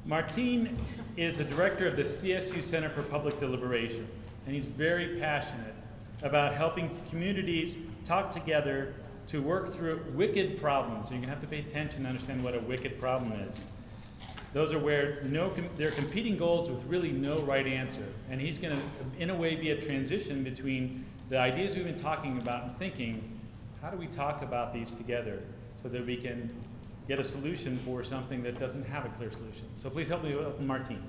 Martin is a director of the CSU Center for Public Deliberation, and he's very passionate about helping communities talk together to work through wicked problems. So you're going to have to pay attention to understand what a wicked problem is. Those are where there are competing goals with really no right answer. And he's going to, in a way, be a transition between the ideas we've been talking about and thinking, how do we talk about these together so that we can get a solution for something that doesn't have a clear solution. So please help me welcome Martin.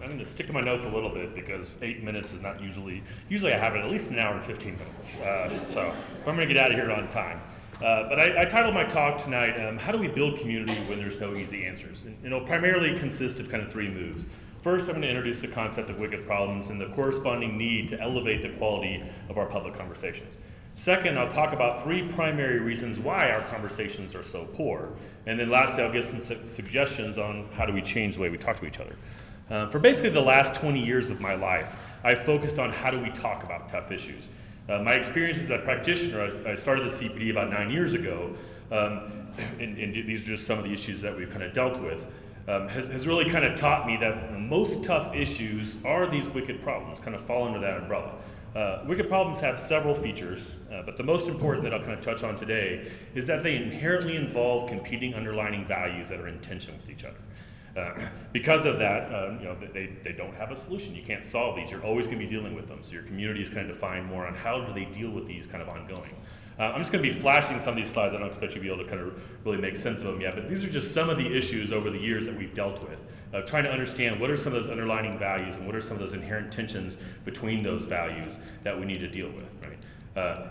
I'm going to stick to my notes a little bit because 8 minutes is not usually I have it at least an hour and 15 minutes. So I'm going to get out of here on time. But I titled my talk tonight, How Do We Build Community When There's No Easy Answers? And it'll primarily consist of kind of three moves. First, I'm going to introduce the concept of wicked problems and the corresponding need to elevate the quality of our public conversations. Second, I'll talk about three primary reasons why our conversations are so poor. And then lastly, I'll give some suggestions on how do we change the way we talk to each other. For basically the last 20 years of my life, I've focused on how do we talk about tough issues. My experience as a practitioner, I started the CPD about 9 years ago, and these are just some of the issues that we've kind of dealt with, has really kind of taught me that most tough issues are these wicked problems, kind of fall under that umbrella. Wicked problems have several features, but the most important that I'll kind of touch on today is that they inherently involve competing underlying values that are in tension with each other. Because of that, they don't have a solution. You can't solve these. You're always going to be dealing with them. So your community is kind of defined more on how do they deal with these kind of ongoing. I'm just going to be flashing some of these slides. I don't expect you to be able to kind of really make sense of them yet, but these are just some of the issues over the years that we've dealt with. Trying to understand what are some of those underlying values and what are some of those inherent tensions between those values that we need to deal with, right?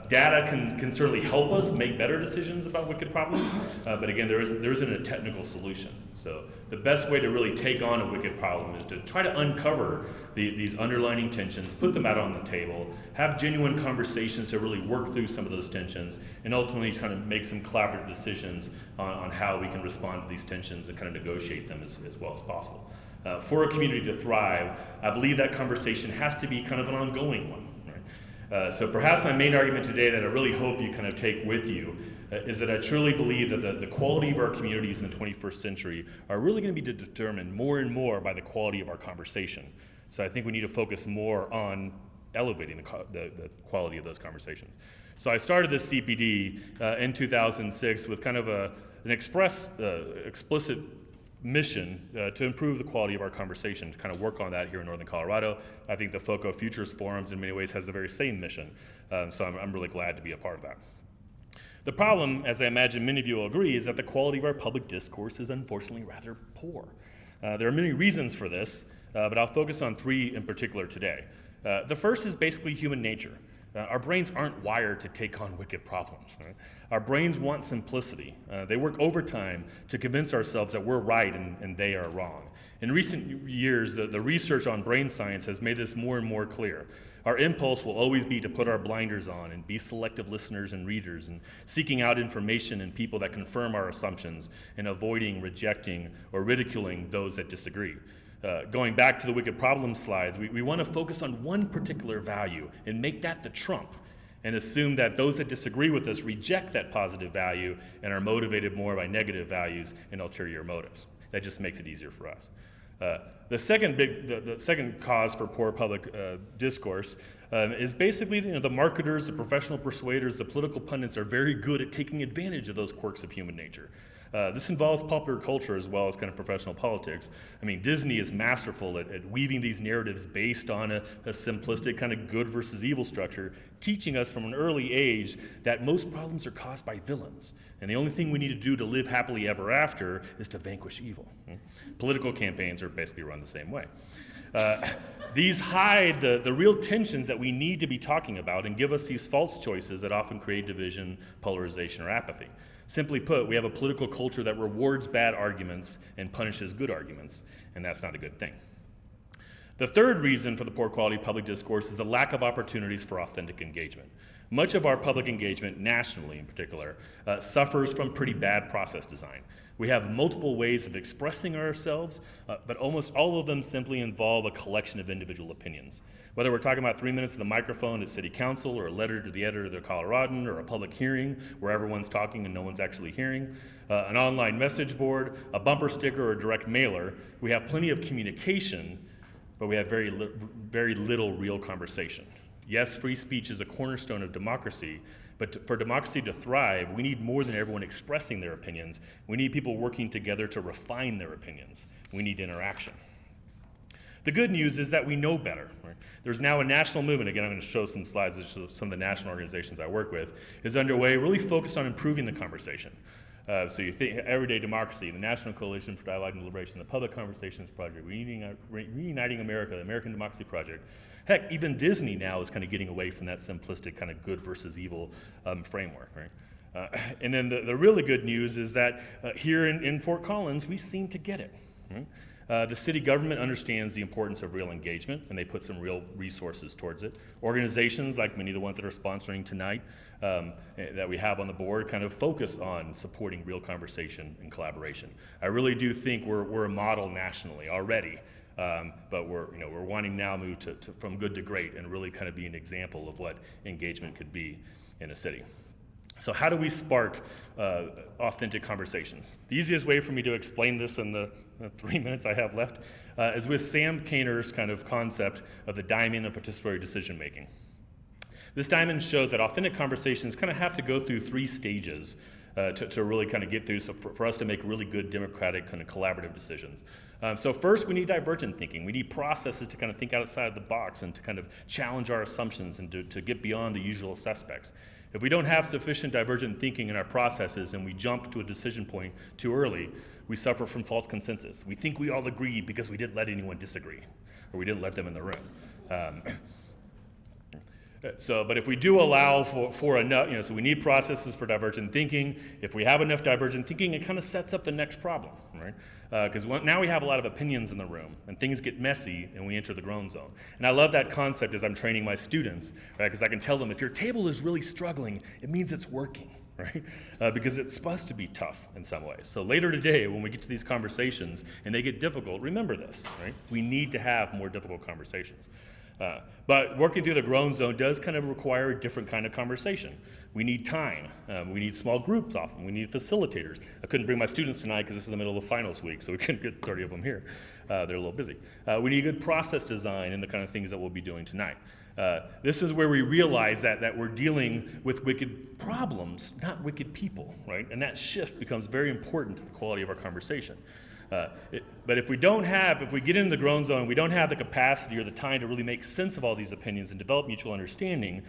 Data can certainly help us make better decisions about wicked problems, but again, there isn't a technical solution. So the best way to really take on a wicked problem is to try to uncover these underlying tensions, put them out on the table, have genuine conversations to really work through some of those tensions, and ultimately kind of make some collaborative decisions on how we can respond to these tensions and kind of negotiate them as well as possible. For a community to thrive, I believe that conversation has to be kind of an ongoing one. So perhaps my main argument today that I really hope you kind of take with you is that I truly believe that the quality of our communities in the 21st century are really going to be determined more and more by the quality of our conversation. So I think we need to focus more on elevating the quality of those conversations. So I started this CPD in 2006 with kind of an explicit mission to improve the quality of our conversation, to kind of work on that here in Northern Colorado. I think the FOCO Futures Forums in many ways has the very same mission, so I'm really glad to be a part of that. The problem, as I imagine many of you will agree, is that the quality of our public discourse is unfortunately rather poor. There are many reasons for this, but I'll focus on three in particular today. The first is basically human nature. Our brains aren't wired to take on wicked problems. Right? Our brains want simplicity. They work overtime to convince ourselves that we're right and they are wrong. In recent years, the research on brain science has made this more and more clear. Our impulse will always be to put our blinders on and be selective listeners and readers and seeking out information and people that confirm our assumptions and avoiding, rejecting, or ridiculing those that disagree. Going back to the wicked problem slides, we want to focus on one particular value and make that the trump and assume that those that disagree with us reject that positive value and are motivated more by negative values and ulterior motives. That just makes it easier for us. The second cause for poor public discourse is basically the marketers, the professional persuaders, the political pundits are very good at taking advantage of those quirks of human nature. This involves popular culture as well as kind of professional politics. I mean, Disney is masterful at weaving these narratives based on a simplistic kind of good versus evil structure, teaching us from an early age that most problems are caused by villains. And the only thing we need to do to live happily ever after is to vanquish evil. Political campaigns are basically run the same way. These hide the real tensions that we need to be talking about and give us these false choices that often create division, polarization, or apathy. Simply put, we have a political culture that rewards bad arguments and punishes good arguments, and that's not a good thing. The third reason for the poor quality public discourse is the lack of opportunities for authentic engagement. Much of our public engagement, nationally in particular, suffers from pretty bad process design. We have multiple ways of expressing ourselves, but almost all of them simply involve a collection of individual opinions. Whether we're talking about 3 minutes of the microphone at city council, or a letter to the editor of the Coloradan, or a public hearing where everyone's talking and no one's actually hearing, an online message board, a bumper sticker, or a direct mailer, we have plenty of communication, but we have very little real conversation. Yes, free speech is a cornerstone of democracy, but for democracy to thrive, we need more than everyone expressing their opinions. We need people working together to refine their opinions. We need interaction. The good news is that we know better. Right? There's now a national movement, again, I'm going to show some slides that show some of the national organizations I work with, is underway, really focused on improving the conversation. So you think Everyday Democracy, the National Coalition for Dialogue and Deliberation, the Public Conversations Project, Reuniting America, the American Democracy Project. Heck, even Disney now is kind of getting away from that simplistic kind of good versus evil framework, right? And then the really good news is that here in Fort Collins, we seem to get it. Right? The city government understands the importance of real engagement, and they put some real resources towards it. Organizations, like many of the ones that are sponsoring tonight, that we have on the board, kind of focus on supporting real conversation and collaboration. I really do think we're a model nationally already, but we're wanting now move from good to great and really kind of be an example of what engagement could be in a city. So how do we spark authentic conversations? The easiest way for me to explain this in the 3 minutes I have left is with Sam Kainer's kind of concept of the diamond of participatory decision making. This diamond shows that authentic conversations kind of have to go through 3 stages to really kind of get through, so for us to make really good democratic kind of collaborative decisions. So first, we need divergent thinking. We need processes to kind of think outside of the box and to kind of challenge our assumptions and to get beyond the usual suspects. If we don't have sufficient divergent thinking in our processes and we jump to a decision point too early, we suffer from false consensus. We think we all agree because we didn't let anyone disagree, or we didn't let them in the room. But if we do allow for enough, so we need processes for divergent thinking. If we have enough divergent thinking, it kind of sets up the next problem, right? Because now we have a lot of opinions in the room, and things get messy, and we enter the groan zone. And I love that concept as I'm training my students, right? Because I can tell them, if your table is really struggling, it means it's working, right? Because it's supposed to be tough in some ways. So later today, when we get to these conversations and they get difficult, remember this, right? We need to have more difficult conversations. But working through the groan zone does kind of require a different kind of conversation. We need time. We need small groups often. We need facilitators. I couldn't bring my students tonight because this is the middle of finals week, so we couldn't get 30 of them here. They're a little busy. We need good process design and the kind of things that we'll be doing tonight. This is where we realize that we're dealing with wicked problems, not wicked people, right? And that shift becomes very important to the quality of our conversation. But if we get into the groan zone, we don't have the capacity or the time to really make sense of all these opinions and develop mutual understanding,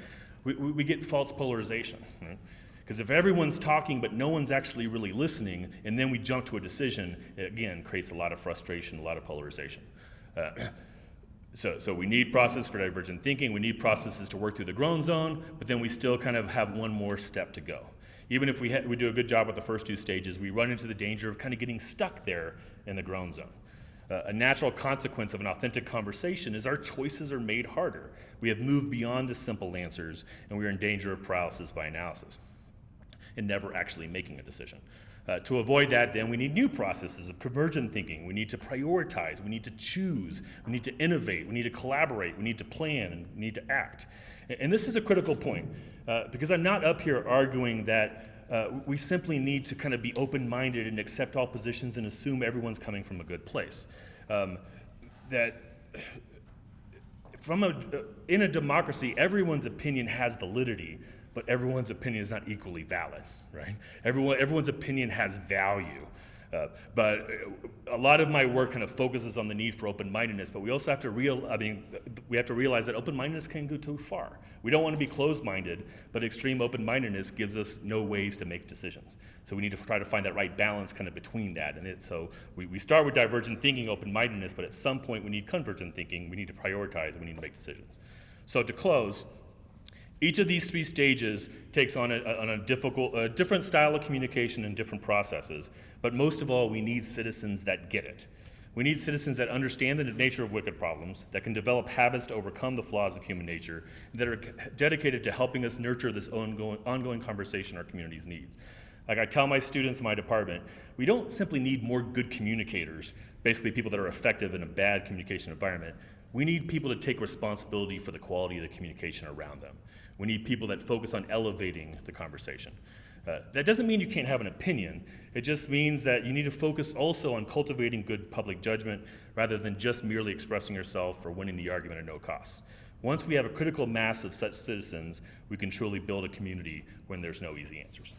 we get false polarization. Right? Because if everyone's talking but no one's actually really listening, and then we jump to a decision, it again creates a lot of frustration, a lot of polarization. So we need process for divergent thinking, we need processes to work through the groan zone, but then we still kind of have one more step to go. Even if we do a good job with the first 2 stages, we run into the danger of kind of getting stuck there in the groan zone. A natural consequence of an authentic conversation is our choices are made harder. We have moved beyond the simple answers, and we are in danger of paralysis by analysis and never actually making a decision. To avoid that, then, we need new processes of convergent thinking. We need to prioritize. We need to choose. We need to innovate. We need to collaborate. We need to plan, and we need to act. And this is a critical point, because I'm not up here arguing that we simply need to kind of be open-minded and accept all positions and assume everyone's coming from a good place. That in a democracy, everyone's opinion has validity, but everyone's opinion is not equally valid, right? Everyone's opinion has value. But a lot of my work kind of focuses on the need for open-mindedness, but we also have to realize that open-mindedness can go too far. We don't want to be closed-minded, but extreme open-mindedness gives us no ways to make decisions. So we need to try to find that right balance kind of between that. So we start with divergent thinking, open-mindedness, but at some point we need convergent thinking, we need to prioritize, and we need to make decisions. So to close, each of these 3 stages takes on a different style of communication and different processes, but most of all, we need citizens that get it. We need citizens that understand the nature of wicked problems, that can develop habits to overcome the flaws of human nature, and that are dedicated to helping us nurture this ongoing conversation our communities needs. Like I tell my students in my department, we don't simply need more good communicators, basically people that are effective in a bad communication environment. We need people to take responsibility for the quality of the communication around them. We need people that focus on elevating the conversation. That doesn't mean you can't have an opinion. It just means that you need to focus also on cultivating good public judgment rather than just merely expressing yourself or winning the argument at no cost. Once we have a critical mass of such citizens, we can truly build a community when there's no easy answers.